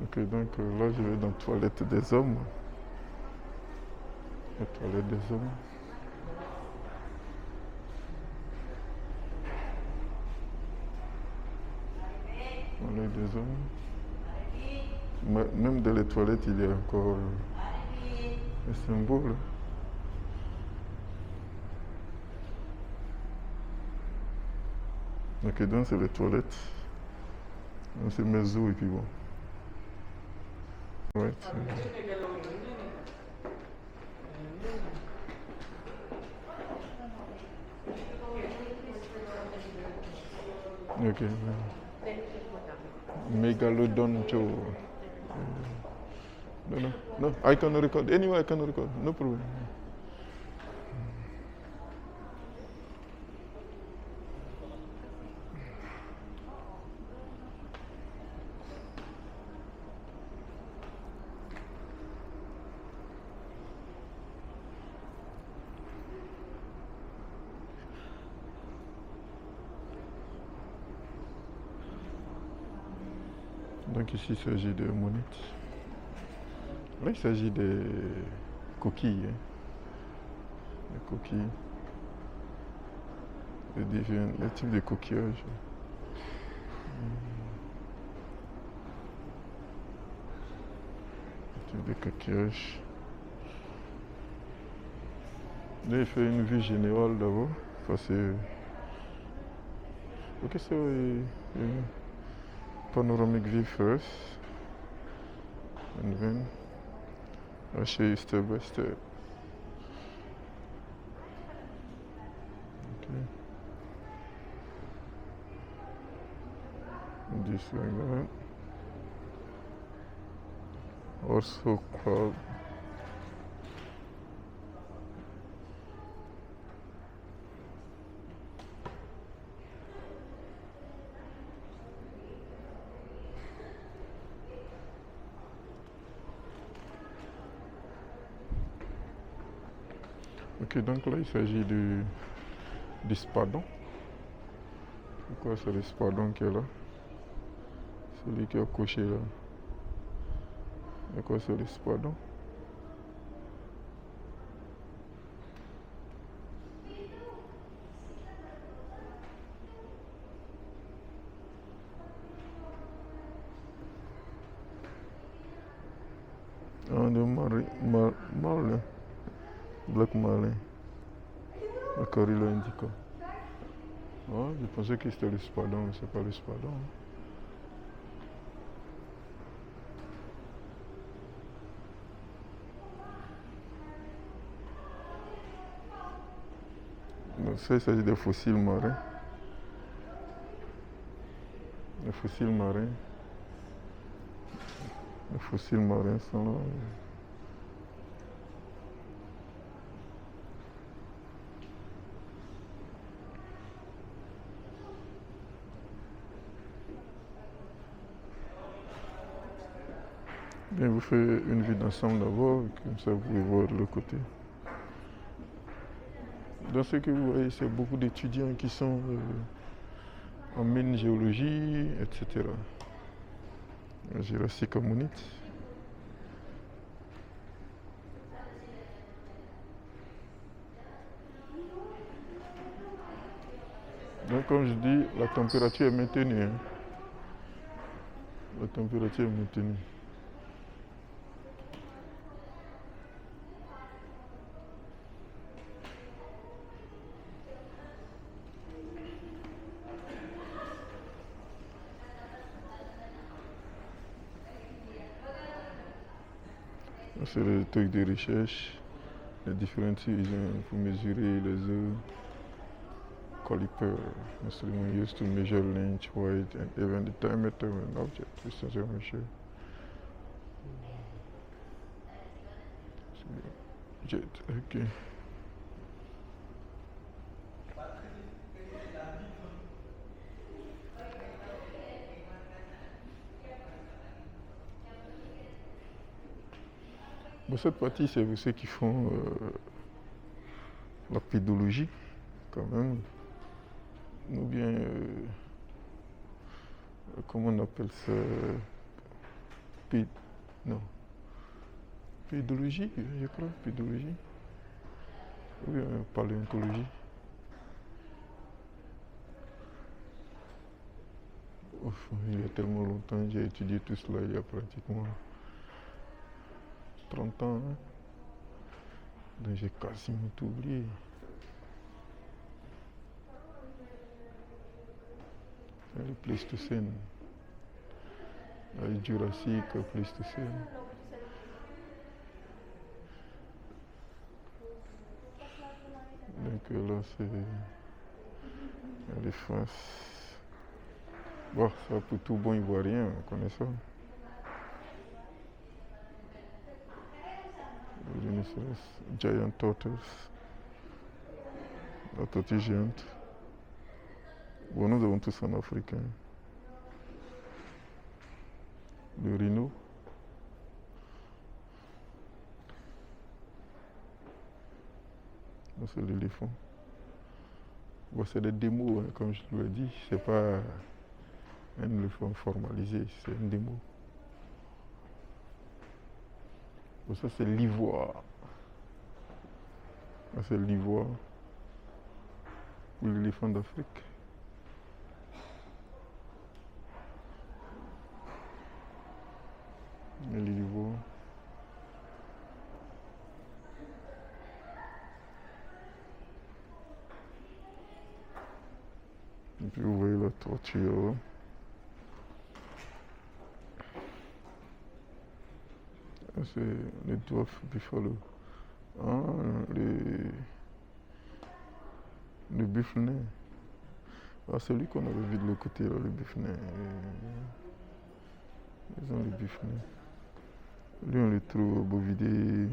Ok, donc là je vais dans la toilette des hommes. La toilette des hommes. Toilette des hommes. Même dans les toilettes, il y a encore un symbole. Ok, donc c'est les toilettes. Donc c'est mes os et puis bon. Ouais, ok. Megalodon Joe. No, I can record. Anyway, I can record. No problem. Donc ici, il s'agit de monites. Là, il s'agit des coquilles. Des coquilles. Les types de coquillages. Les types de coquillages. Là, il fait une vue générale d'abord. Enfin, c'est... Ok, so panoramic view first. And then I'll show you step by step. Okay. Just like that. Also called ok, donc là il s'agit du spadon. Pourquoi c'est le spadon qui est là? Celui qui est coché là. Et quoi c'est le spadon? Un de marlin. Black marlin. Le Coryllo indica. Oh, je pensais que c'était le spadon, mais c'est pas le spadon. Donc ça, il s'agit des fossiles marins. Les fossiles marins. Les fossiles marins sont là. Bien, vous faites une vue d'ensemble d'abord, comme ça vous pouvez voir de l'autre côté. Dans ce que vous voyez, c'est beaucoup d'étudiants qui sont en mine géologie, etc. Jurassique Ammonite. comme je dis, la température est maintenue. Hein. La température est maintenue. C'est le truc de recherche, les différentes usines pour mesurer les œufs. Caliper, instrument used to measure length, weight, and even the diameter of an object. Distance of measure. Jet, ok. Bon, cette partie, c'est pour ceux qui font la pédologie, quand même. Ou bien, comment on appelle ça? Non. Pédologie, je crois, pédologie. Ou bien paléontologie. Ouf, il y a tellement longtemps, j'ai étudié tout cela il y a pratiquement 30 ans. Hein. Donc j'ai quasiment tout oublié. Le Pléistocène. Le Jurassique, le Pléistocène. Donc là c'est les faces. Bon, ça pour tout bon ivoirien, on connaît ça. Le rhinocéros, giant tortoise. La tortue géante. Bon, nous avons tous en Afrique. Hein. Le rhino. C'est l'éléphant. Bon, c'est des démos, hein, comme je vous l'ai dit. C'est pas un éléphant formalisé, c'est une démo. Bon, ça, c'est l'ivoire. Ça, c'est l'ivoire. Ou l'éléphant d'Afrique. Et l'ivoire. Et puis vous voyez la tortue. C'est le dwarf buffalo. Ah, le buffle nain. Ah, c'est lui qu'on avait vu de l'autre côté, là, le buffle nain. Ils ont le buffle nain. Lui, on le trouve au bovidé.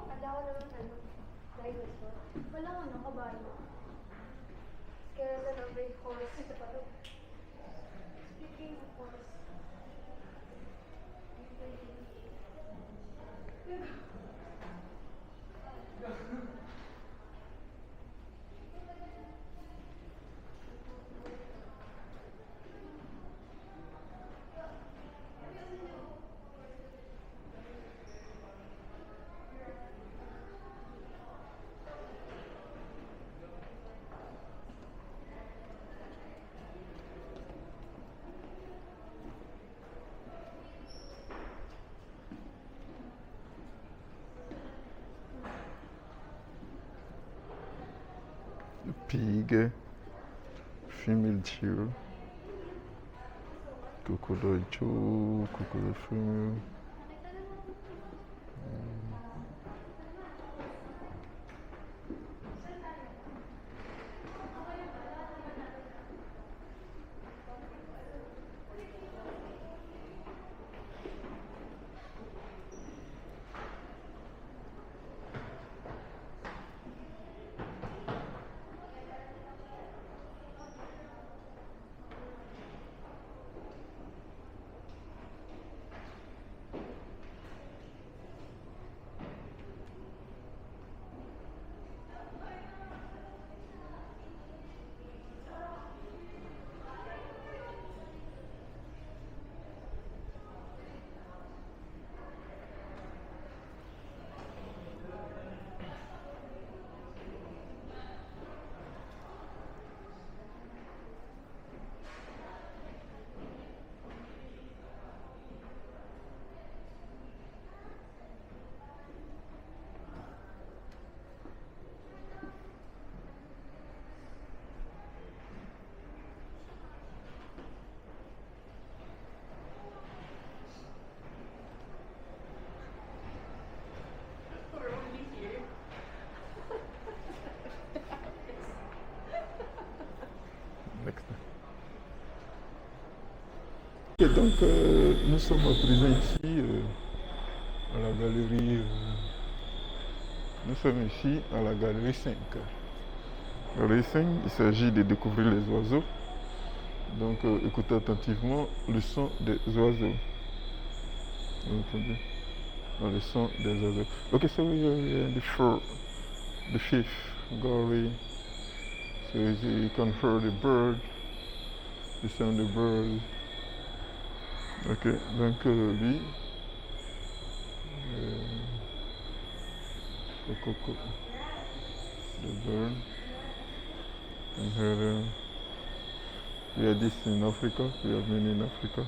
Adlaw naman ano, dinosaur. Walang ano, kabayo. Skeleton of a horse. Ito pa to. Speaking of horse. Pig, female teal, crocodile Joe, crocodile female. We're only here. Next. Ok, donc nous sommes à présent ici à la galerie. Nous sommes ici à la galerie 5. Galerie 5, il s'agit de découvrir les oiseaux. Donc écoutez attentivement le son des oiseaux. Vous entendez? Le son des oiseaux. Okay, so we are in the fifth gallery. So you can hear the bird, the sound of the bird. Ok, donc lui, le coco, the bird. And here, we have this in Africa, we have many in Africa.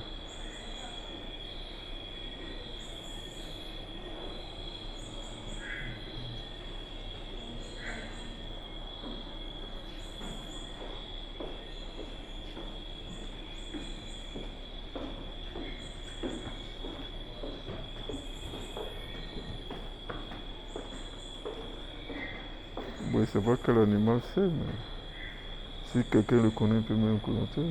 Bon, je ne sais pas quel animal c'est, mais si quelqu'un le connaît, il peut me commenter.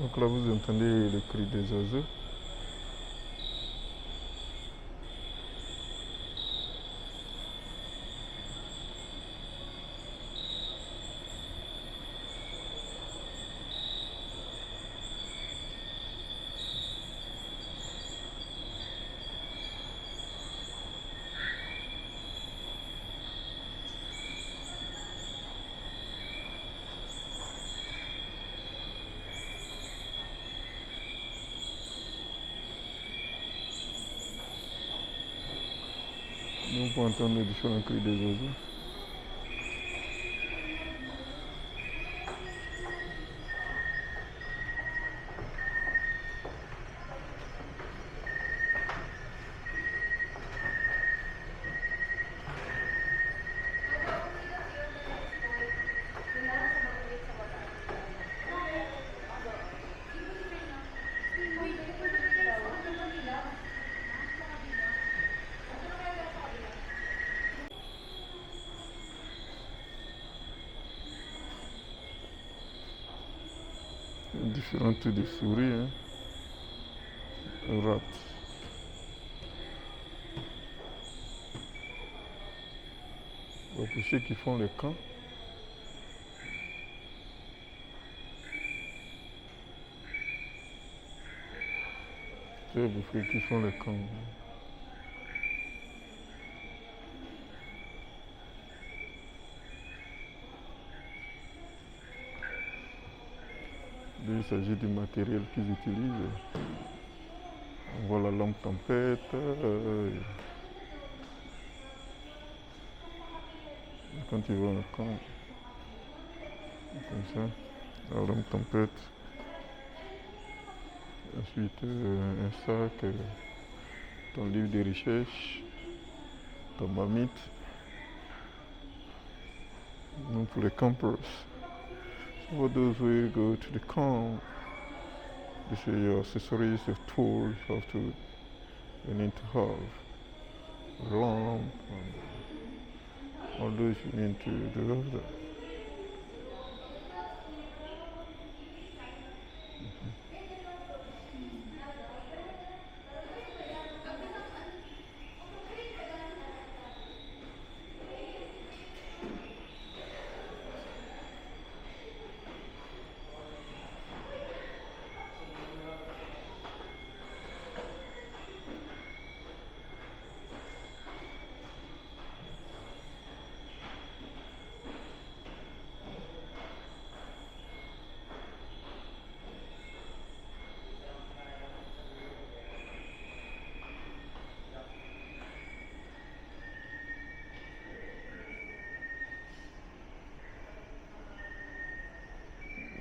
Donc là, vous entendez le cri des oiseaux. Nous pouvons entendre les différents cris des oiseaux. Différents types de souris, hein. Rats. Bon, pour ceux qui font les camps, c'est pour ceux qui font les camps. Il s'agit du matériel qu'ils utilisent. On voit la lampe tempête. Quand ils vont au camp, comme ça, la lampe tempête. Ensuite, un sac, ton livre de recherche, ton marmite. Donc pour les campers. So for those who go to the camp, this is your accessories, your tools, you need to have a lamp, and all those you need to have that.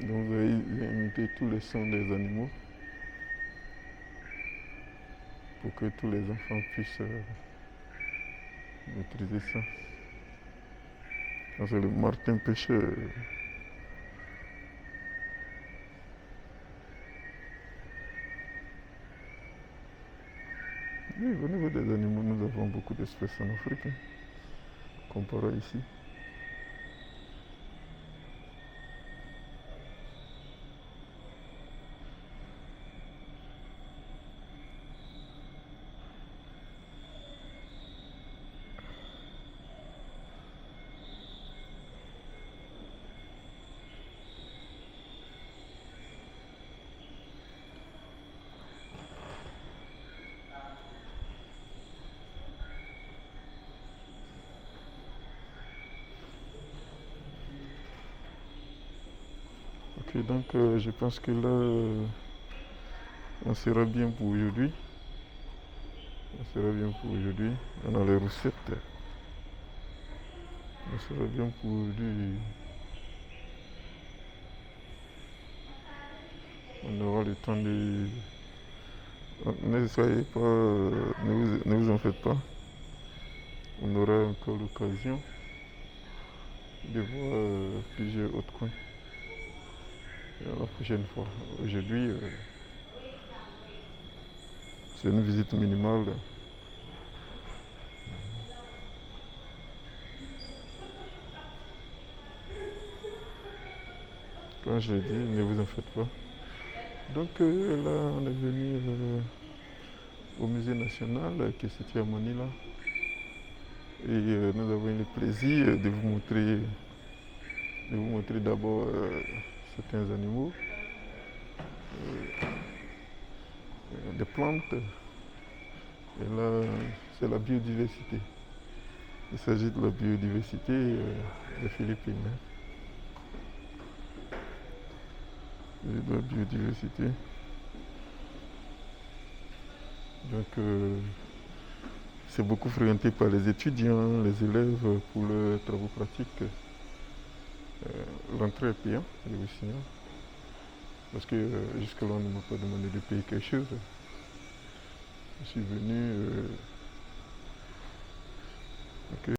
Donc vous avez imité tous les sons des animaux pour que tous les enfants puissent maîtriser ça. Ça c'est le martin pêcheur. Oui, au niveau des animaux, nous avons beaucoup d'espèces en Afrique, hein, comparé ici. Ok, donc je pense que là, on sera bien pour aujourd'hui. On sera bien pour aujourd'hui. On a les recettes. On sera bien pour aujourd'hui. On aura le temps de... Ne soyez pas... ne vous en faites pas. On aura encore l'occasion de voir plusieurs autres coins. Et la prochaine fois. Aujourd'hui, c'est une visite minimale. Quand je l'ai dit, ne vous en faites pas. Donc là, on est venu au musée national qui est situé à Manila. Et nous avons eu le plaisir de vous montrer d'abord certains animaux, des plantes. Et là, c'est la biodiversité. Il s'agit de la biodiversité des Philippines. De la biodiversité. Donc, c'est beaucoup fréquenté par les étudiants, les élèves pour leurs travaux pratiques. L'entrée est payante, je vous signale. Parce que jusque-là, on ne m'a pas demandé de payer quelque chose. Je suis venu... ok.